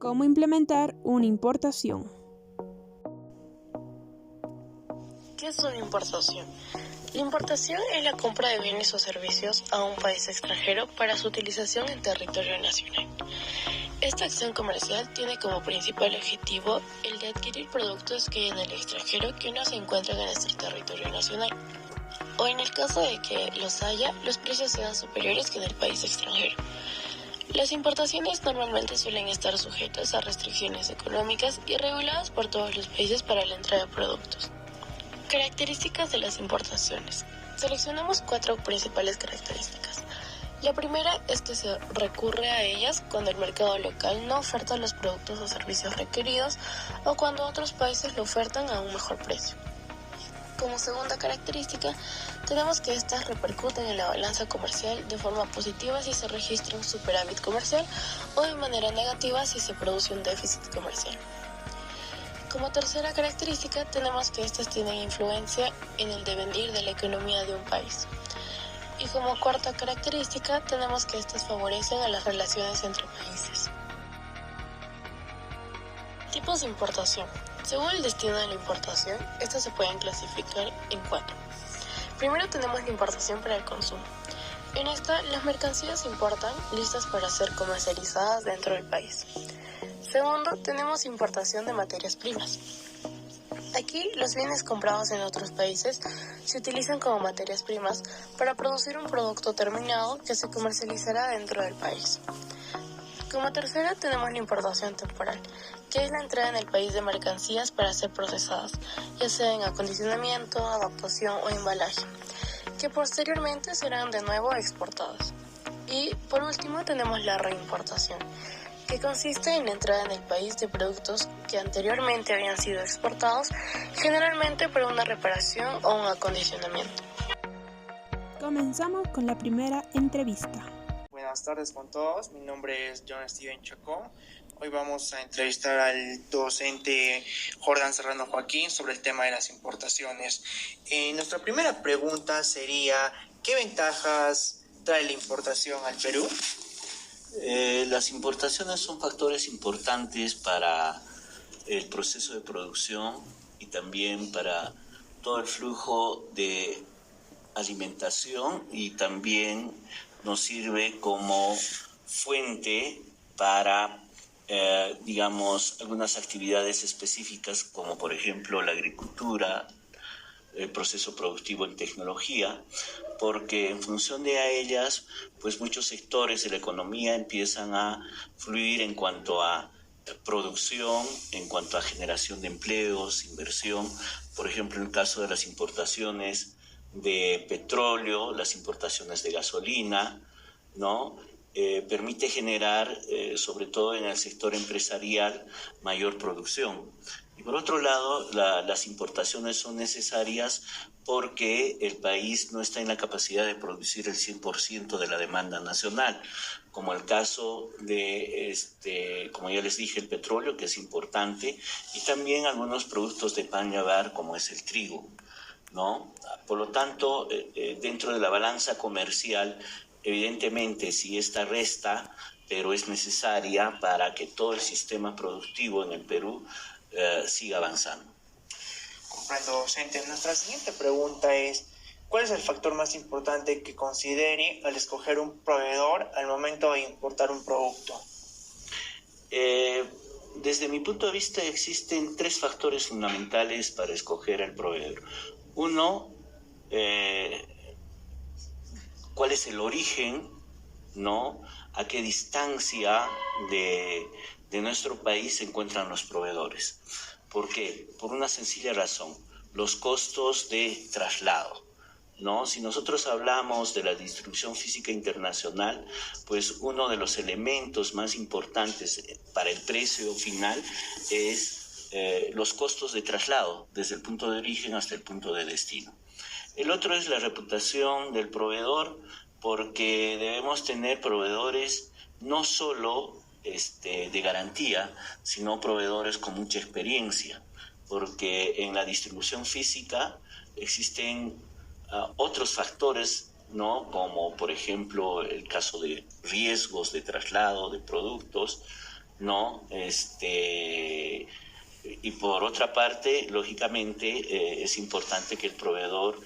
¿Cómo implementar una importación? ¿Qué es una importación? La importación es la compra de bienes o servicios a un país extranjero para su utilización en territorio nacional. Esta acción comercial tiene como principal objetivo el de adquirir productos que hay en el extranjero que no se encuentran en nuestro territorio nacional, o en el caso de que los haya, los precios sean superiores que en el país extranjero. Las importaciones normalmente suelen estar sujetas a restricciones económicas y reguladas por todos los países para la entrada de productos. Características de las importaciones. Seleccionamos 4 principales características. La primera es que se recurre a ellas cuando el mercado local no oferta los productos o servicios requeridos o cuando otros países lo ofertan a un mejor precio. Como segunda característica, tenemos que estas repercuten en la balanza comercial de forma positiva si se registra un superávit comercial o de manera negativa si se produce un déficit comercial. Como tercera característica, tenemos que estas tienen influencia en el devenir de la economía de un país. Y como cuarta característica, tenemos que estas favorecen a las relaciones entre países. Tipos de importación. Según el destino de la importación, estas se pueden clasificar en 4. Primero tenemos la importación para el consumo. En esta, las mercancías se importan listas para ser comercializadas dentro del país. Segundo, tenemos importación de materias primas. Aquí, los bienes comprados en otros países se utilizan como materias primas para producir un producto terminado que se comercializará dentro del país. Como tercera, tenemos la importación temporal, que es la entrada en el país de mercancías para ser procesadas, ya sea en acondicionamiento, adaptación o embalaje, que posteriormente serán de nuevo exportadas. Y, por último, tenemos la reimportación, que consiste en la entrada en el país de productos que anteriormente habían sido exportados, generalmente para una reparación o un acondicionamiento. Comenzamos con la primera entrevista. Buenas tardes con todos, mi nombre es John Steven Chacón. Hoy vamos a entrevistar al docente Jordán Serrano Joaquín sobre el tema de las importaciones. Nuestra primera pregunta sería, ¿qué ventajas trae la importación al Perú? Las importaciones son factores importantes para el proceso de producción y también para todo el flujo de alimentación, y también nos sirve como fuente para, algunas actividades específicas, como por ejemplo la agricultura, el proceso productivo en tecnología, porque en función de ellas, pues muchos sectores de la economía empiezan a fluir en cuanto a producción, en cuanto a generación de empleos, inversión. Por ejemplo, en el caso de las importaciones de petróleo, las importaciones de gasolina, ¿no? Permite generar, sobre todo en el sector empresarial, mayor producción. Y por otro lado, las importaciones son necesarias porque el país no está en la capacidad de producir el 100% de la demanda nacional, como el caso de, como ya les dije, el petróleo, que es importante, y también algunos productos de pan y avar, como es el trigo, ¿no? Por lo tanto, dentro de la balanza comercial, evidentemente, si esta resta, pero es necesaria para que todo el sistema productivo en el Perú siga avanzando. Comprendo, docente. Nuestra siguiente pregunta es, ¿cuál es el factor más importante que considere al escoger un proveedor al momento de importar un producto? Desde mi punto de vista, existen 3 factores fundamentales para escoger el proveedor. Uno, ¿cuál es el origen, ¿no? ¿A qué distancia de nuestro país se encuentran los proveedores? ¿Por qué? Por una sencilla razón, los costos de traslado, ¿no? Si nosotros hablamos de la distribución física internacional, pues uno de los elementos más importantes para el precio final es los costos de traslado, desde el punto de origen hasta el punto de destino. El otro es la reputación del proveedor, porque debemos tener proveedores no solo de garantía, sino proveedores con mucha experiencia, porque en la distribución física existen otros factores, ¿no? Como por ejemplo el caso de riesgos de traslado de productos, ¿no? Y por otra parte, lógicamente, es importante que el proveedor,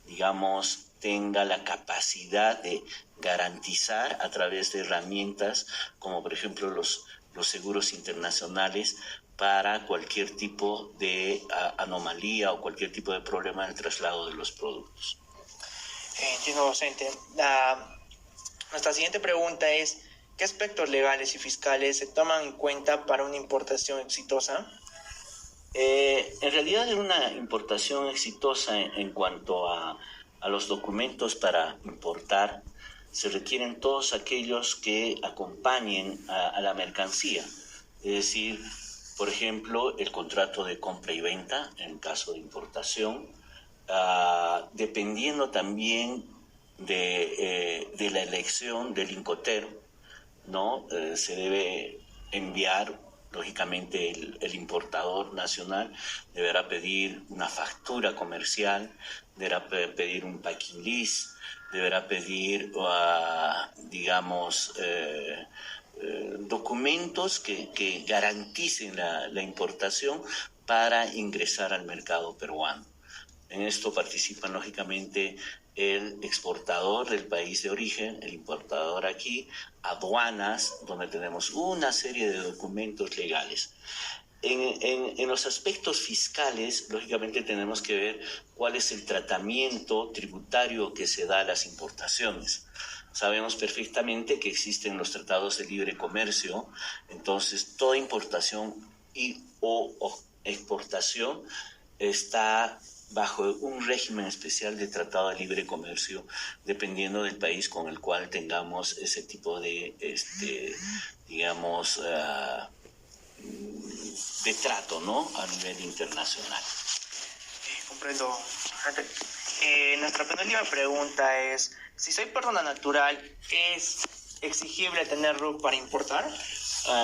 digamos, tenga la capacidad de garantizar a través de herramientas como por ejemplo los seguros internacionales para cualquier tipo de anomalía o cualquier tipo de problema en el traslado de los productos. Entiendo, docente. Nuestra siguiente pregunta es, ¿qué aspectos legales y fiscales se toman en cuenta para una importación exitosa? En realidad, en una importación exitosa en cuanto a los documentos para importar, se requieren todos aquellos que acompañen a la mercancía. Es decir, por ejemplo, el contrato de compra y venta en caso de importación, dependiendo también de la elección del Incoterm, ¿no? Se debe enviar, lógicamente el importador nacional deberá pedir una factura comercial, deberá pedir un packing list, deberá pedir, digamos, documentos que garanticen la importación para ingresar al mercado peruano. En esto participan, lógicamente, el exportador del país de origen, el importador aquí, aduanas, donde tenemos una serie de documentos legales. En los aspectos fiscales, lógicamente tenemos que ver cuál es el tratamiento tributario que se da a las importaciones. Sabemos perfectamente que existen los tratados de libre comercio, entonces toda importación o exportación está bajo un régimen especial de tratado de libre comercio, dependiendo del país con el cual tengamos ese tipo de, digamos, de trato, ¿no? A nivel internacional. Comprendo. Nuestra penúltima pregunta es, si soy persona natural, ¿es exigible tener RUC para importar?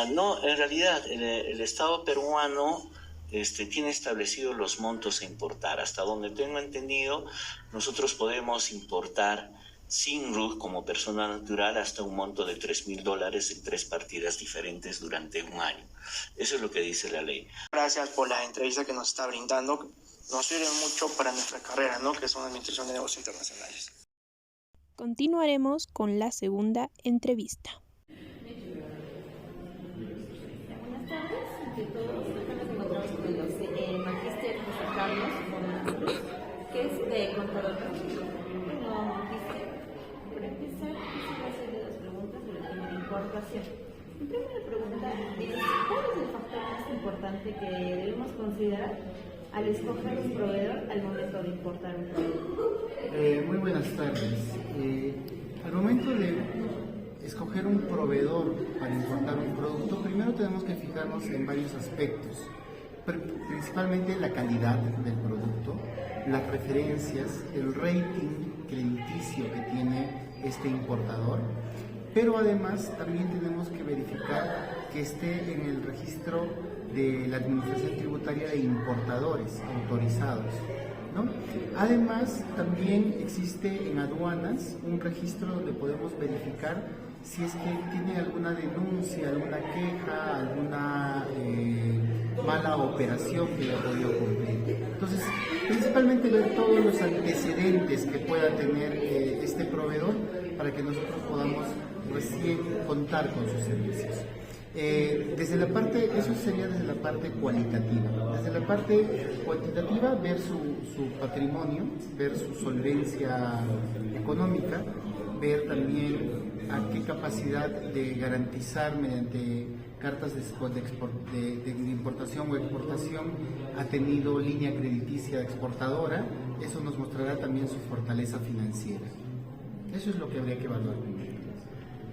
No, en realidad el Estado peruano tiene establecidos los montos a importar. Hasta donde tengo entendido, nosotros podemos importar sin RUC como persona natural hasta un monto de $3,000 en 3 partidas diferentes durante un año. Eso es lo que dice la ley. Gracias por la entrevista que nos está brindando. Nos sirve mucho para nuestra carrera, ¿no? Que es una administración de negocios internacionales. Continuaremos con la segunda entrevista. Buenas tardes, ante todos. Acá nos encontramos con el magíster José Carlos Moreno Cruz, que es de contador público. Bueno, magíster, para empezar, quisiera hacerle 2 preguntas sobre el tema de importación. Mi primera pregunta es, ¿cuál es el factor más importante que debemos considerar al escoger un proveedor al momento de importar un producto? Muy buenas tardes. Al momento de escoger un proveedor para importar un producto, primero tenemos que fijarnos en varios aspectos, principalmente la calidad del producto, las referencias, el rating crediticio que tiene este importador, pero además también tenemos que verificar que esté en el registro de la Administración Tributaria de Importadores autorizados, ¿no? Además, también existe en aduanas un registro donde podemos verificar si es que tiene alguna denuncia, alguna queja, alguna mala operación que haya podido cumplir. Entonces, principalmente ver todos los antecedentes que pueda tener este proveedor para que nosotros podamos recién contar con sus servicios. Eso sería desde la parte cualitativa. Desde la parte cuantitativa, ver su patrimonio, ver su solvencia económica, ver también a qué capacidad de garantizar mediante cartas de importación o exportación ha tenido línea crediticia exportadora. Eso nos mostrará también su fortaleza financiera. Eso es lo que habría que evaluar.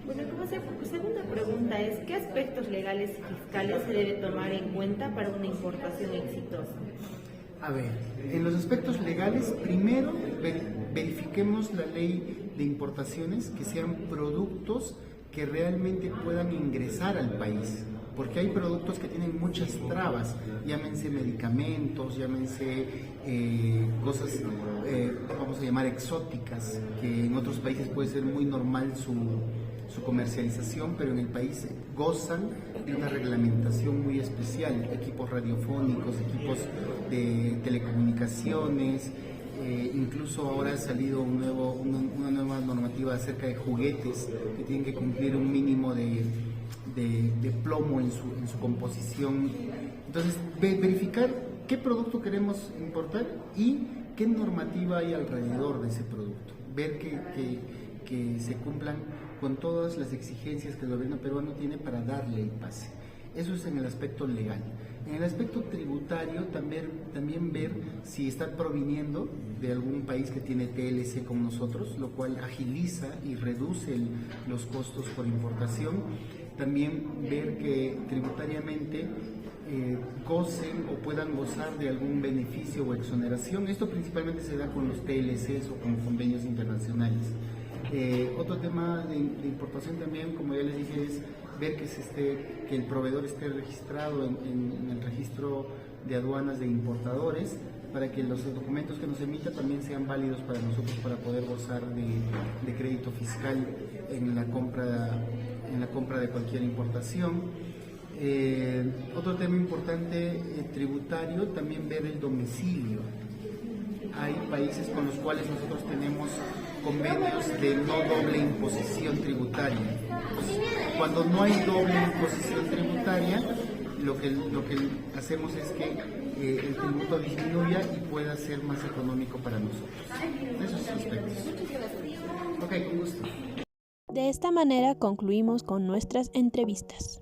Bueno, como segunda pregunta es, ¿qué aspectos legales y fiscales se debe tomar en cuenta para una importación exitosa? A ver, en los aspectos legales, primero verifiquemos la ley de importaciones, que sean productos que realmente puedan ingresar al país, porque hay productos que tienen muchas trabas, llámense medicamentos, llámense cosas, vamos a llamar exóticas, que en otros países puede ser muy normal su comercialización, pero en el país gozan de una reglamentación muy especial, equipos radiofónicos, equipos de telecomunicaciones, incluso ahora ha salido una nueva normativa acerca de juguetes que tienen que cumplir un mínimo de plomo en su composición. Entonces, verificar qué producto queremos importar y qué normativa hay alrededor de ese producto. Ver que se cumplan con todas las exigencias que el gobierno peruano tiene para darle el pase. Eso es en el aspecto legal. En el aspecto tributario, también ver si está proviniendo de algún país que tiene TLC como nosotros, lo cual agiliza y reduce los costos por importación. También ver que tributariamente gocen o puedan gozar de algún beneficio o exoneración. Esto principalmente se da con los TLCs o con convenios internacionales. Otro tema de importación también, como ya les dije, es ver que el proveedor esté registrado en el registro de aduanas de importadores, para que los documentos que nos emita también sean válidos para nosotros para poder gozar de crédito fiscal en la compra de cualquier importación. Otro tema importante tributario, también ver el domicilio. Hay países con los cuales nosotros tenemos convenios de no doble imposición tributaria. Cuando no hay doble imposición tributaria, lo que hacemos es que el tributo disminuya y pueda ser más económico para nosotros. Esos aspectos. Ok, con gusto. De esta manera concluimos con nuestras entrevistas.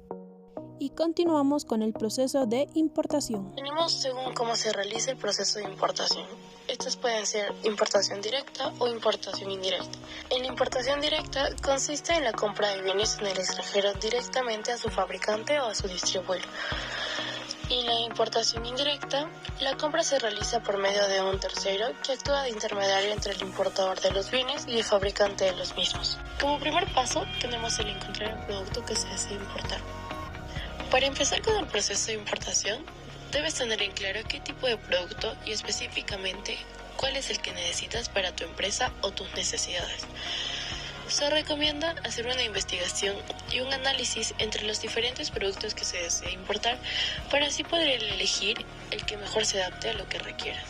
Y continuamos con el proceso de importación. Tenemos según cómo se realiza el proceso de importación. Estas pueden ser importación directa o importación indirecta. En la importación directa consiste en la compra de bienes en el extranjero directamente a su fabricante o a su distribuidor. Y en la importación indirecta, la compra se realiza por medio de un tercero que actúa de intermediario entre el importador de los bienes y el fabricante de los mismos. Como primer paso, tenemos el encontrar el producto que se desea importar. Para empezar con el proceso de importación, debes tener en claro qué tipo de producto y específicamente cuál es el que necesitas para tu empresa o tus necesidades. Se recomienda hacer una investigación y un análisis entre los diferentes productos que se desea importar para así poder elegir el que mejor se adapte a lo que requieras.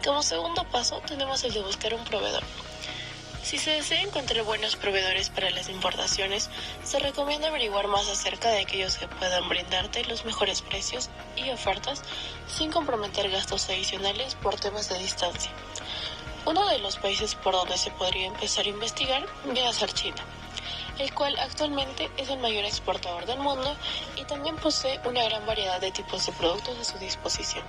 Como segundo paso, tenemos el de buscar un proveedor. Si se desea encontrar buenos proveedores para las importaciones, se recomienda averiguar más acerca de aquellos que puedan brindarte los mejores precios y ofertas sin comprometer gastos adicionales por temas de distancia. Uno de los países por donde se podría empezar a investigar viene a ser China, el cual actualmente es el mayor exportador del mundo y también posee una gran variedad de tipos de productos a su disposición.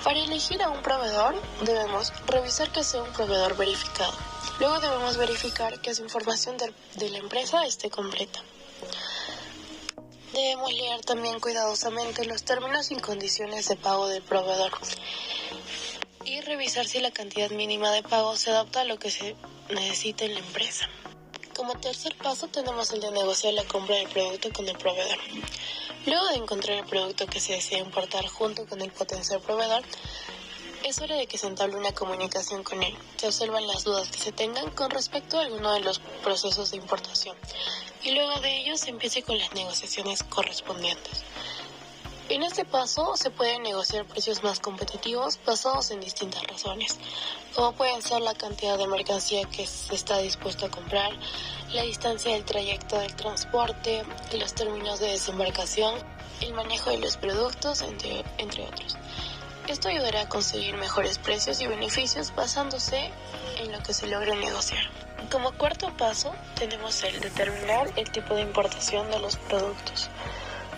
Para elegir a un proveedor, debemos revisar que sea un proveedor verificado. Luego debemos verificar que su información de la empresa esté completa. Debemos leer también cuidadosamente los términos y condiciones de pago del proveedor y revisar si la cantidad mínima de pago se adapta a lo que se necesita en la empresa. Como tercer paso tenemos el de negociar la compra del producto con el proveedor. Luego de encontrar el producto que se desea importar junto con el potencial proveedor, es hora de que se entable una comunicación con él. Se observan las dudas que se tengan con respecto a alguno de los procesos de importación y luego de ello se empiece con las negociaciones correspondientes. En este paso se pueden negociar precios más competitivos basados en distintas razones, como pueden ser la cantidad de mercancía que se está dispuesto a comprar, la distancia del trayecto del transporte, los términos de desembarcación, el manejo de los productos, entre otros. Esto ayudará a conseguir mejores precios y beneficios basándose en lo que se logre negociar. Como cuarto paso, tenemos el determinar el tipo de importación de los productos.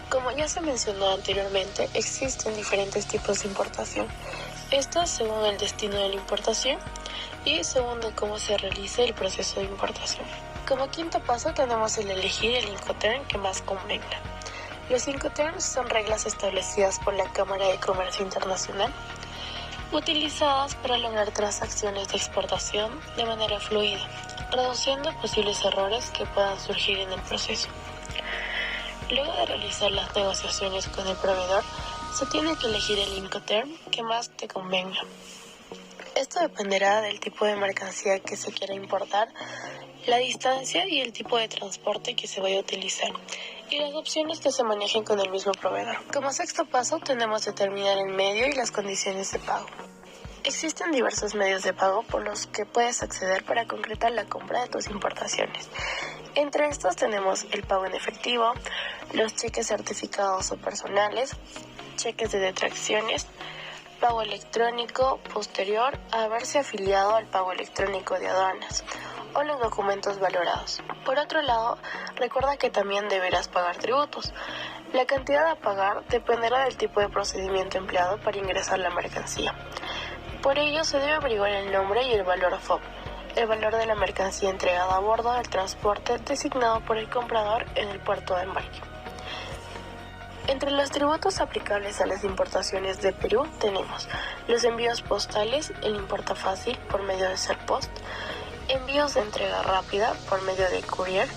Como ya se mencionó anteriormente, existen diferentes tipos de importación. Estas según el destino de la importación y según de cómo se realice el proceso de importación. Como quinto paso tenemos el elegir el Incoterm que más convenga. Los Incoterms son reglas establecidas por la Cámara de Comercio Internacional, utilizadas para lograr transacciones de exportación de manera fluida, reduciendo posibles errores que puedan surgir en el proceso. Luego de realizar las negociaciones con el proveedor, se tiene que elegir el Incoterm que más te convenga. Esto dependerá del tipo de mercancía que se quiera importar, la distancia y el tipo de transporte que se vaya a utilizar. y las opciones que se manejen con el mismo proveedor. Como sexto paso tenemos determinar el medio y las condiciones de pago. Existen diversos medios de pago por los que puedes acceder para concretar la compra de tus importaciones. Entre estos tenemos el pago en efectivo, los cheques certificados o personales, cheques de detracciones, pago electrónico posterior a haberse afiliado al pago electrónico de aduanas o los documentos valorados. Por otro lado, recuerda que también deberás pagar tributos. La cantidad a pagar dependerá del tipo de procedimiento empleado para ingresar la mercancía. Por ello, se debe averiguar el nombre y el valor FOB, el valor de la mercancía entregada a bordo del transporte designado por el comprador en el puerto de embarque. Entre los tributos aplicables a las importaciones de Perú tenemos los envíos postales, el importa fácil por medio de Serpost, envíos de entrega rápida por medio de courier,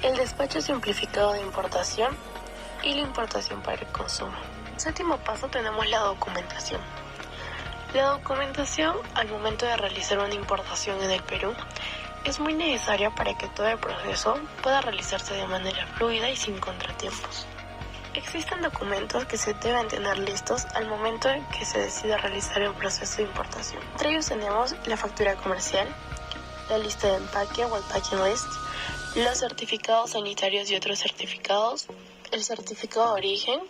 el despacho simplificado de importación y la importación para el consumo. Séptimo paso tenemos la documentación. La documentación al momento de realizar una importación en el Perú es muy necesaria para que todo el proceso pueda realizarse de manera fluida y sin contratiempos. Existen documentos que se deben tener listos al momento en que se decide realizar el proceso de importación. Entre ellos tenemos la factura comercial, la lista de empaque o el packing list, los certificados sanitarios y otros certificados, el certificado de origen,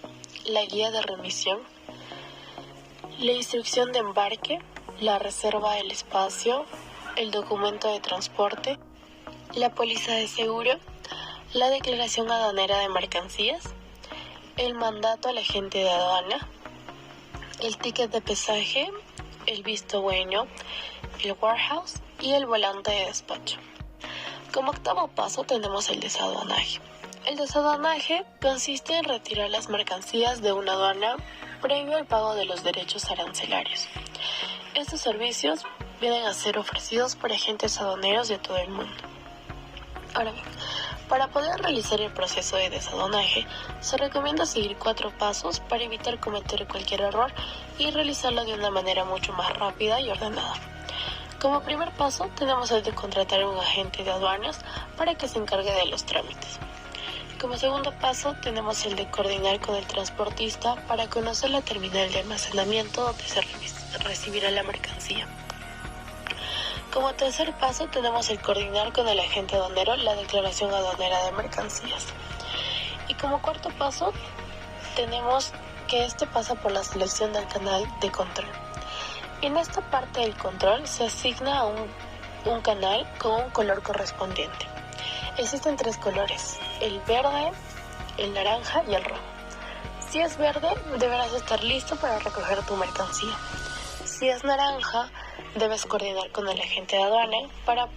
la guía de remisión, la instrucción de embarque, la reserva del espacio, el documento de transporte, la póliza de seguro, la declaración aduanera de mercancías, el mandato al agente de aduana, el ticket de pesaje, el visto bueno, el warehouse y el volante de despacho. Como octavo paso tenemos el desaduanaje. El desaduanaje consiste en retirar las mercancías de una aduana previo al pago de los derechos arancelarios. Estos servicios vienen a ser ofrecidos por agentes aduaneros de todo el mundo. Ahora bien, para poder realizar el proceso de desaduanaje, se recomienda seguir 4 pasos para evitar cometer cualquier error y realizarlo de una manera mucho más rápida y ordenada. Como primer paso, tenemos el de contratar a un agente de aduanas para que se encargue de los trámites. Como segundo paso, tenemos el de coordinar con el transportista para conocer la terminal de almacenamiento donde se recibirá la mercancía. Como tercer paso, tenemos el coordinar con el agente aduanero la declaración aduanera de mercancías. Y como cuarto paso, tenemos que este pasa por la selección del canal de control. En esta parte del control se asigna a un canal con un color correspondiente. Existen 3 colores, el verde, el naranja y el rojo. Si es verde, deberás estar listo para recoger tu mercancía. Si es naranja, debes coordinar con el agente de aduana para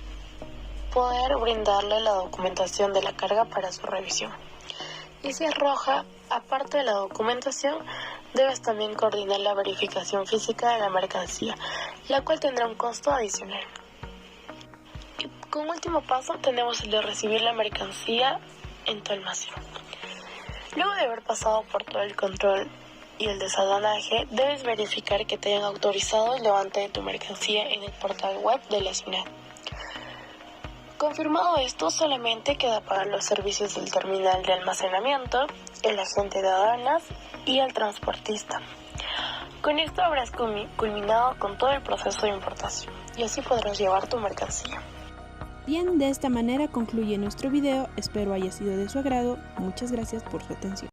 poder brindarle la documentación de la carga para su revisión. Y si es roja, aparte de la documentación, debes también coordinar la verificación física de la mercancía, la cual tendrá un costo adicional. Y como último paso tenemos el de recibir la mercancía en tu almacén. Luego de haber pasado por todo el control y el desaduanaje, debes verificar que te hayan autorizado el levante de tu mercancía en el portal web de la SUNAT. Confirmado esto, solamente queda pagar los servicios del terminal de almacenamiento, el agente de aduanas y el transportista. Con esto habrás culminado con todo el proceso de importación y así podrás llevar tu mercancía. Bien, de esta manera concluye nuestro video, espero haya sido de su agrado, muchas gracias por su atención.